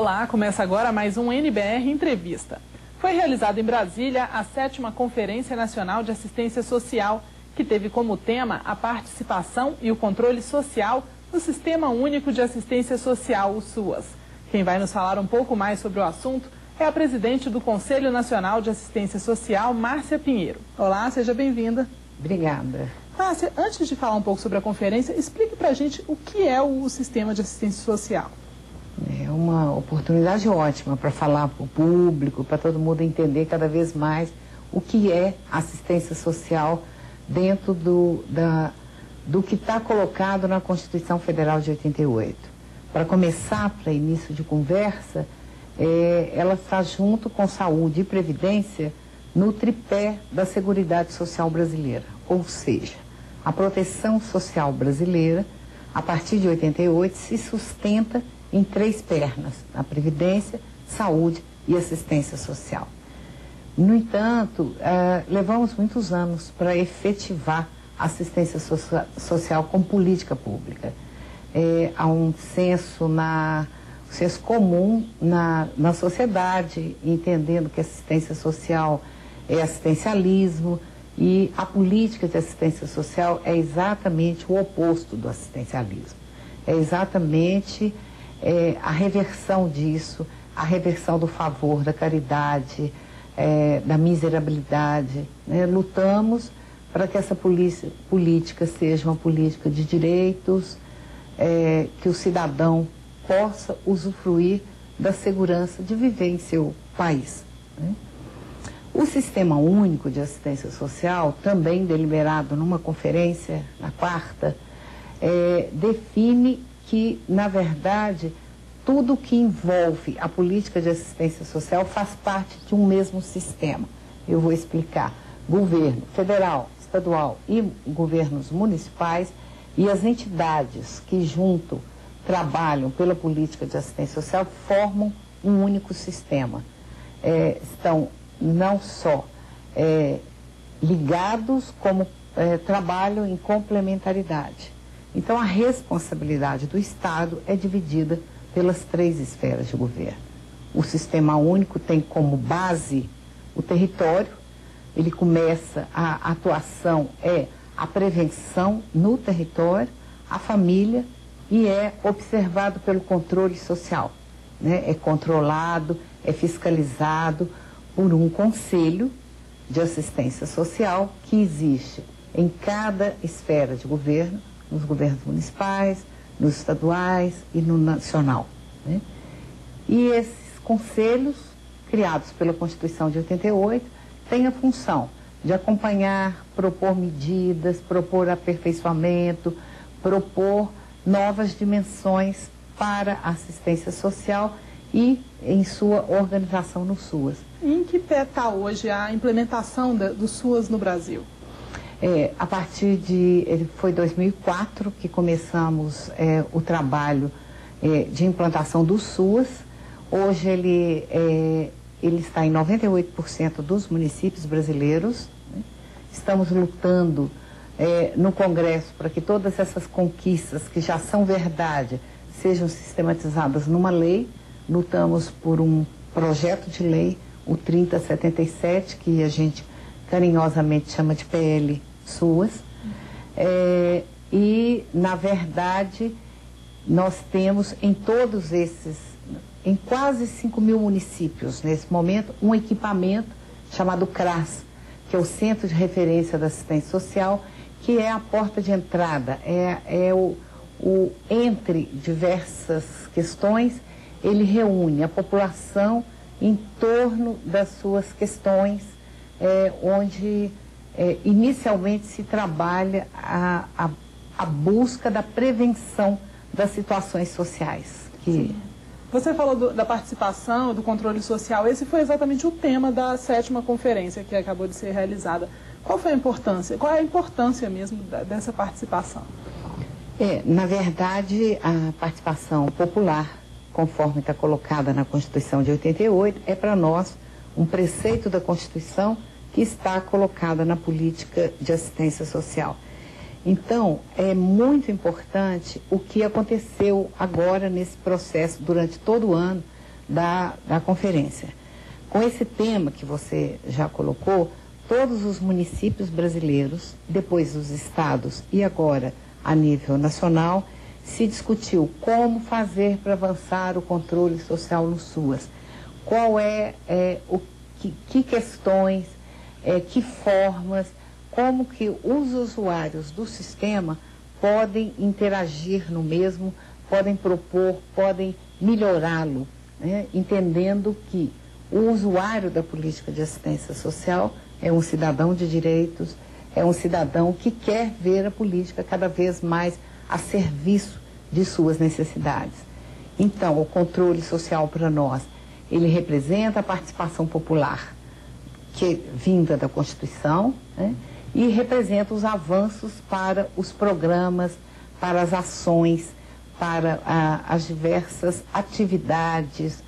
Olá, começa agora mais um NBR Entrevista. Foi realizada em Brasília a 7ª Conferência Nacional de Assistência Social, que teve como tema a participação e o controle social no Sistema Único de Assistência Social, o SUAS. Quem vai nos falar um pouco mais sobre o assunto é a presidente do Conselho Nacional de Assistência Social, Márcia Pinheiro. Olá, seja bem-vinda. Obrigada. Márcia, antes de falar um pouco sobre a conferência, explique pra gente o que é o Sistema de Assistência Social. É uma oportunidade ótima para falar para o público, para todo mundo entender cada vez mais o que é assistência social dentro do que está colocado na Constituição Federal de 88. Para começar, para início de conversa, ela está junto com saúde e previdência no tripé da Seguridade Social brasileira, ou seja, a proteção social brasileira, a partir de 88, se sustenta em 3 pernas: a previdência, saúde e assistência social. No entanto, levamos muitos anos para efetivar a assistência social como política pública. Há um senso comum na sociedade, entendendo que assistência social é assistencialismo, e a política de assistência social é exatamente o oposto do assistencialismo. É exatamente a reversão disso, a reversão do favor, da caridade, da miserabilidade. Lutamos para que essa política seja uma política de direitos, que o cidadão possa usufruir da segurança de viver em seu país. O Sistema Único de Assistência Social, também deliberado numa conferência, na 4ª, define que, na verdade, tudo que envolve a política de assistência social faz parte de um mesmo sistema. Eu vou explicar. Governo federal, estadual e governos municipais e as entidades que junto trabalham pela política de assistência social formam um único sistema. Estão não só ligados, como trabalham em complementaridade. Então, a responsabilidade do Estado é dividida pelas 3 esferas de governo. O Sistema Único tem como base o território. Ele começa, a atuação a prevenção no território, a família, e é observado pelo controle social. É controlado, é fiscalizado por um conselho de assistência social que existe em cada esfera de governo, nos governos municipais, nos estaduais e no nacional. E esses conselhos, criados pela Constituição de 88, têm a função de acompanhar, propor medidas, propor aperfeiçoamento, propor novas dimensões para a assistência social e em sua organização no SUAS. E em que pé está hoje a implementação do SUAS no Brasil? A partir foi 2004 que começamos o trabalho de implantação do SUAS. Hoje ele está em 98% dos municípios brasileiros. Estamos lutando no Congresso para que todas essas conquistas que já são verdade sejam sistematizadas numa lei. Lutamos por um projeto de lei, o 3077, que a gente carinhosamente chama de PL SUAS. E, na verdade, nós temos em em quase 5.000 municípios, nesse momento, um equipamento chamado CRAS, que é o Centro de Referência da Assistência Social, que é a porta de entrada, entre diversas questões, ele reúne a população em torno das suas questões, onde inicialmente se trabalha a busca da prevenção das situações sociais. Você falou da participação, do controle social. Esse foi exatamente o tema da 7ª conferência que acabou de ser realizada. Qual foi a importância? Qual é a importância mesmo dessa participação? Na verdade, a participação popular, conforme está colocada na Constituição de 88, é para nós um preceito da Constituição que está colocada na política de assistência social. Então, é muito importante o que aconteceu agora nesse processo durante todo o ano da conferência. Com esse tema que você já colocou, todos os municípios brasileiros, depois os estados e agora a nível nacional, se discutiu como fazer para avançar o controle social no SUAS. Qual que questões, que formas, como que os usuários do sistema podem interagir no mesmo, podem propor, podem melhorá-lo, né? Entendendo que o usuário da política de assistência social é um cidadão de direitos, é um cidadão que quer ver a política cada vez mais a serviço de suas necessidades. Então, o controle social para nós, ele representa a participação popular, que é vinda da Constituição, né? E representa os avanços para os programas, para as ações, para as diversas atividades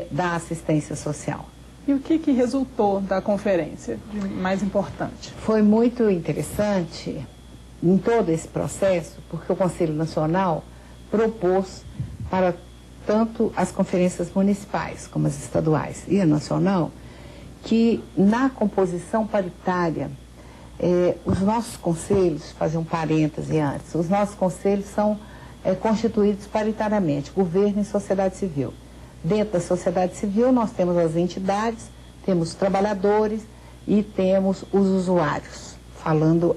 da assistência social. E o que resultou da conferência de mais importante? Foi muito interessante em todo esse processo, porque o Conselho Nacional propôs para tanto as conferências municipais como as estaduais e a nacional, que na composição paritária, os nossos conselhos, fazer um parêntese antes, os nossos conselhos são constituídos paritariamente, governo e sociedade civil. Dentro da sociedade civil nós temos as entidades, temos trabalhadores e temos os usuários, falando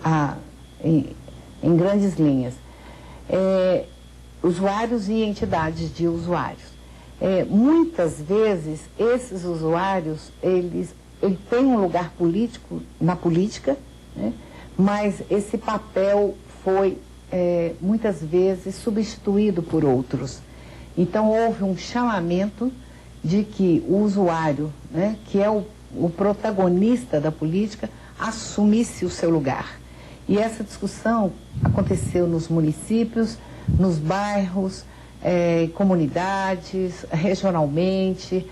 em grandes linhas. Usuários e entidades de usuários. Muitas vezes esses usuários, eles têm um lugar político na política, né? Mas esse papel foi muitas vezes substituído por outros. Então houve um chamamento de que o usuário, né, que é o protagonista da política, assumisse o seu lugar. E essa discussão aconteceu nos municípios, nos bairros, comunidades, regionalmente,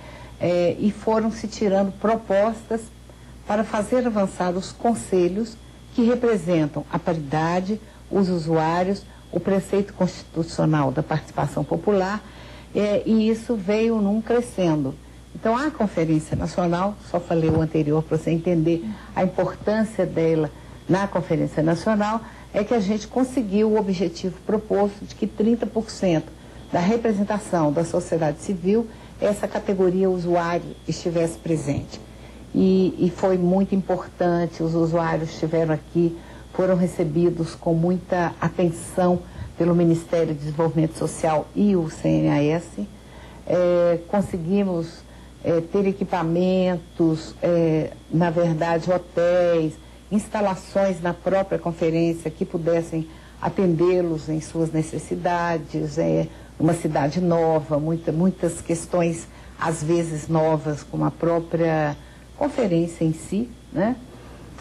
e foram se tirando propostas para fazer avançar os conselhos que representam a paridade, os usuários, o preceito constitucional da participação popular, e isso veio num crescendo. Então, a Conferência Nacional, só falei o anterior para você entender a importância dela na Conferência Nacional, é que a gente conseguiu o objetivo proposto de que 30% da representação da sociedade civil, essa categoria usuário, estivesse presente. E foi muito importante, os usuários estiveram aqui, foram recebidos com muita atenção pelo Ministério do Desenvolvimento Social e o CNAS. Conseguimos ter equipamentos, na verdade, hotéis, instalações na própria conferência que pudessem atendê-los em suas necessidades, uma cidade nova, muitas questões, às vezes novas, como a própria conferência em si, né?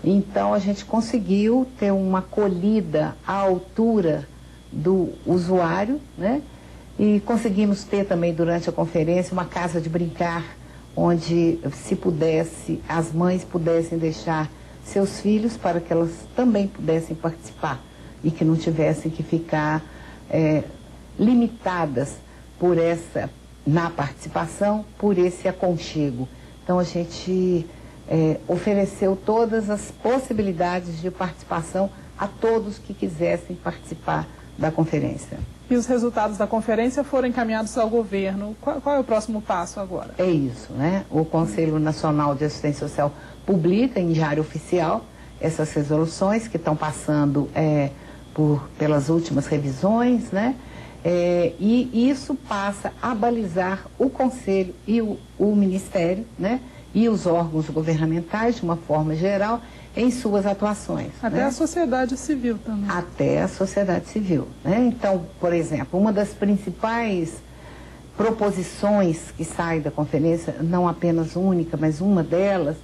Então, a gente conseguiu ter uma acolhida à altura do usuário, né? E conseguimos ter também, durante a conferência, uma casa de brincar, onde, se pudesse, as mães pudessem deixar seus filhos para que elas também pudessem participar e que não tivessem que ficar limitadas na participação, por esse aconchego. Então, a gente ofereceu todas as possibilidades de participação a todos que quisessem participar da conferência. E os resultados da conferência foram encaminhados ao governo. Qual é o próximo passo agora? É isso, né? O Conselho Nacional de Assistência Social publica em diário oficial essas resoluções que estão passando pelas últimas revisões, né? E isso passa a balizar o Conselho e o Ministério, né? E os órgãos governamentais, de uma forma geral, em suas atuações. Até, né? A sociedade civil também. Até a sociedade civil, né? Então, por exemplo, uma das principais proposições que sai da conferência, não apenas única, mas uma delas,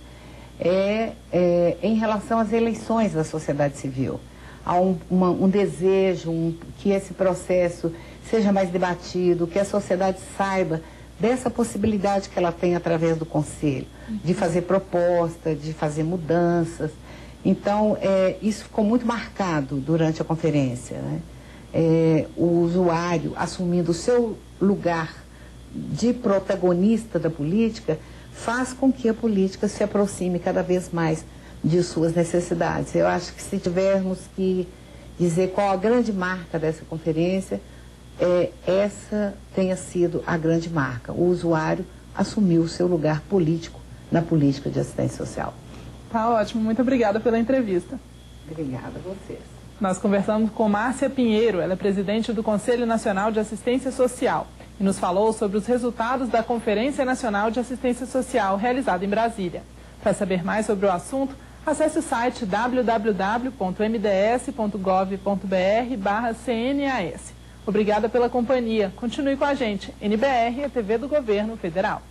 em relação às eleições da sociedade civil. Há um desejo que esse processo seja mais debatido, que a sociedade saiba dessa possibilidade que ela tem através do Conselho, de fazer proposta, de fazer mudanças. Então, isso ficou muito marcado durante a conferência, né? O usuário assumindo o seu lugar de protagonista da política faz com que a política se aproxime cada vez mais de suas necessidades. Eu acho que se tivermos que dizer qual a grande marca dessa conferência, essa tenha sido a grande marca. O usuário assumiu o seu lugar político na política de assistência social. Tá ótimo, muito obrigada pela entrevista. Obrigada a vocês. Nós conversamos com Márcia Pinheiro, ela é presidente do Conselho Nacional de Assistência Social e nos falou sobre os resultados da Conferência Nacional de Assistência Social realizada em Brasília. Para saber mais sobre o assunto, acesse o site www.mds.gov.br/CNAS. Obrigada pela companhia. Continue com a gente. NBR, a TV do Governo Federal.